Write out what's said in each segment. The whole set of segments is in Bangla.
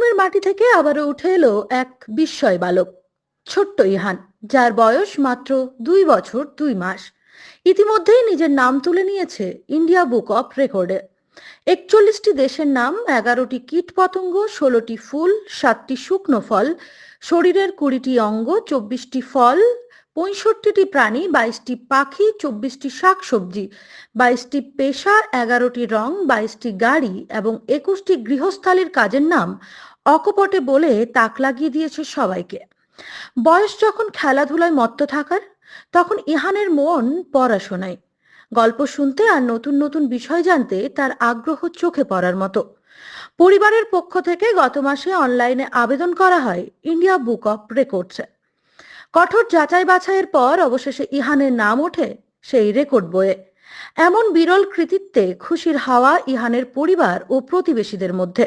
বীরভূমের মাটি থেকে আবারও উঠে এলো এক বিস্ময় বালক, ছোট্ট ইহান, যার বয়স মাত্র 2 বছর 2 মাস। ইতিমধ্যেই নিজের নাম তুলে নিয়েছে ইন্ডিয়া বুক অফ রেকর্ডে। 41টি দেশের নাম, 11টি কীট পতঙ্গ, 16টি ফুল, 7টি শুকনো ফল, শরীরের 20টি অঙ্গ, 24টি ফল, 65টি প্রাণী, 22টি পাখি, 24টি শাকসবজি, 22টি পেশা, 11টি রং, 22টি গাড়ি এবং 21টি গৃহস্থালির কাজের নাম অকপটে বলে তাক লাগিয়ে দিয়েছে সবাইকে। বয়স যখন খেলাধুলায় মত্ত থাকার, তখন ইহানের মন পড়াশোনায়। গল্প শুনতে আর নতুন নতুন বিষয় জানতে তার আগ্রহ চোখে পড়ার মতো। পরিবারের পক্ষ থেকে গত মাসে অনলাইনে আবেদন করা হয় ইন্ডিয়া বুক অফ রেকর্ডসে। কঠোর যাচাই বাছাইয়ের পর অবশেষে ইহানের নাম ওঠে সেই রেকর্ড বইয়ে। এমন বিরল কৃতিত্বে খুশির হাওয়া ইহানের পরিবার ও প্রতিবেশীদের মধ্যে।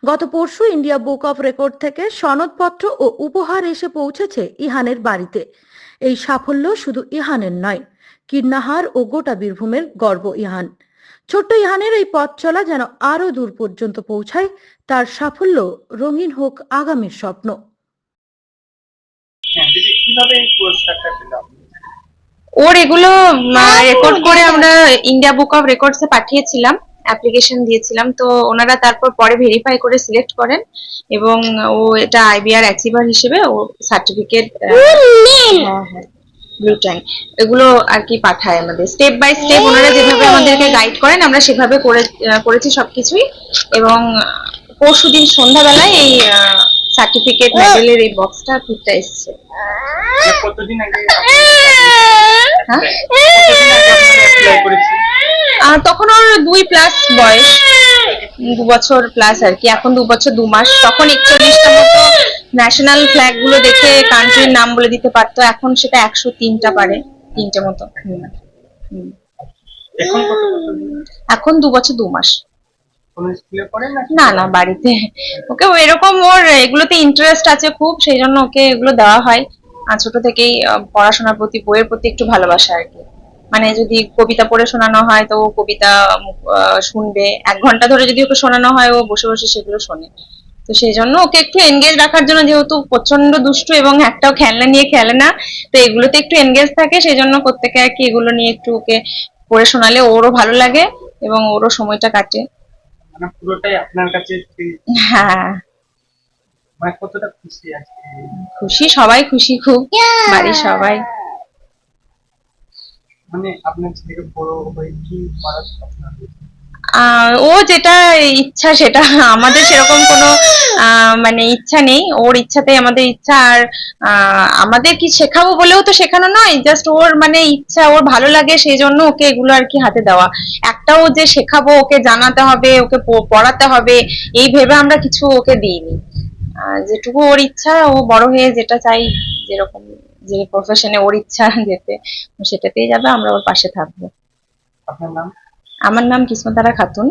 গত পরশু ইন্ডিয়া বুক অফ রেকর্ড থেকে সনদপত্র ও উপহার এসে পৌঁছেছে ইহানের বাড়িতে। এই সাফল্য শুধু ইহানের নয়, কীর্ণাহার ও গোটা বীরভূমের গর্ব ইহান। ছোট্ট ইহানের এই পথ চলা যেন আরো দূর পর্যন্ত পৌঁছায়, তার সাফল্য রঙিন হোক আগামীর স্বপ্ন। ওর এগুলো রেকর্ড করে আমরা ইন্ডিয়া বুক অফ রেকর্ডসে পাঠিয়েছিলাম, অ্যাপ্লিকেশন দিয়েছিলাম। তো ওনারা তারপর পরে ভেরিফাই করে সিলেক্ট করেন এবং ও এটা আইবিআর অ্যাচিভার হিসেবে ও সার্টিফিকেট, হ্যাঁ হ্যাঁ, ব্লু ট্যাং, এগুলো আর কি পাঠায় আমাদের স্টেপ বাই স্টেপ। ওনারা যেভাবে আমাদেরকে গাইড করেন আমরা সেভাবে করেছি সবকিছুই। এবং পরশুদিন সন্ধ্যাবেলায় এই সার্টিফিকেট মেডেলের এই বক্সটা ফিরটা এসছে। কতদিন আগে তখন ওর 2+ বয়স, 2 বছর প্লাস আর কি, এখন 2 বছর 2 মাস। তখন 41টা মতো ন্যাশনাল ফ্ল্যাগ গুলো দেখে কান্ট্রির নাম বলে দিতে পারতো, এখন সেটা 103টা পারে, 3টে মতো। এখন 2 বছর 2 মাস। না না, বাড়িতে ওকে এরকম, ওর এগুলোতে ইন্টারেস্ট আছে খুব, সেই জন্য ওকে এগুলো দেওয়া হয়। ছোট থেকেই পড়াশোনার প্রতি, বইয়ের প্রতি একটু ভালোবাসা আর কি। মানে যদি কবিতা পড়ে শোনানো হয় তো ও কবিতা শুনবে, 1 ঘন্টা ধরে যদি ওকে শোনানো হয় ও বসে বসে সেগুলো শোনে। তো সেই জন্য ওকে একটু এনগেজ রাখার জন্য, যেহেতু প্রচন্ড দুষ্টু এবং একটাও খেলনা নিয়ে খেলে না, তো এগুলোতে একটু এনগেজ থাকে, সেই জন্য প্রত্যেকে আর কি এগুলো নিয়ে একটু ওকে পড়ে শোনালে ওরও ভালো লাগে এবং ওরও সময়টা কাটে। মানে পুরোটাই আপনার কাছে। হ্যাঁ, মানে কতটা খুশি আছে? খুশি, সবাই খুশি খুব, বাড়ির সবাই। মানে আপনার ছেলেকে বড় হয়ে কি করার স্বপ্ন আছে? ও যেটা ইচ্ছা সেটা, আমাদের সেরকম কোনো মানে ইচ্ছা নেই। ওর ইচ্ছাতেই আমাদের ইচ্ছা। আর আমাদের কি শেখাবো বলেও তো শেখানো নয়, জাস্ট ওর মানে ইচ্ছা, ওর ভালো লাগে, সেই জন্য ওকে এগুলো আর কি হাতে দেওয়া। একটাও যে শেখাবো, ওকে জানাতে হবে, ওকে পড়াতে হবে, এই ভেবে আমরা কিছু ওকে দিইনি। যেটুকু ওর ইচ্ছা, ও বড় হয়ে যেটা চাই, যেরকম যে প্রফেশনে ওর ইচ্ছা যেতে, সেটাতেই যাবে, আমরা ওর পাশে থাকবো। আপনার নাম? আমার নাম কিসমতারা খাতুন।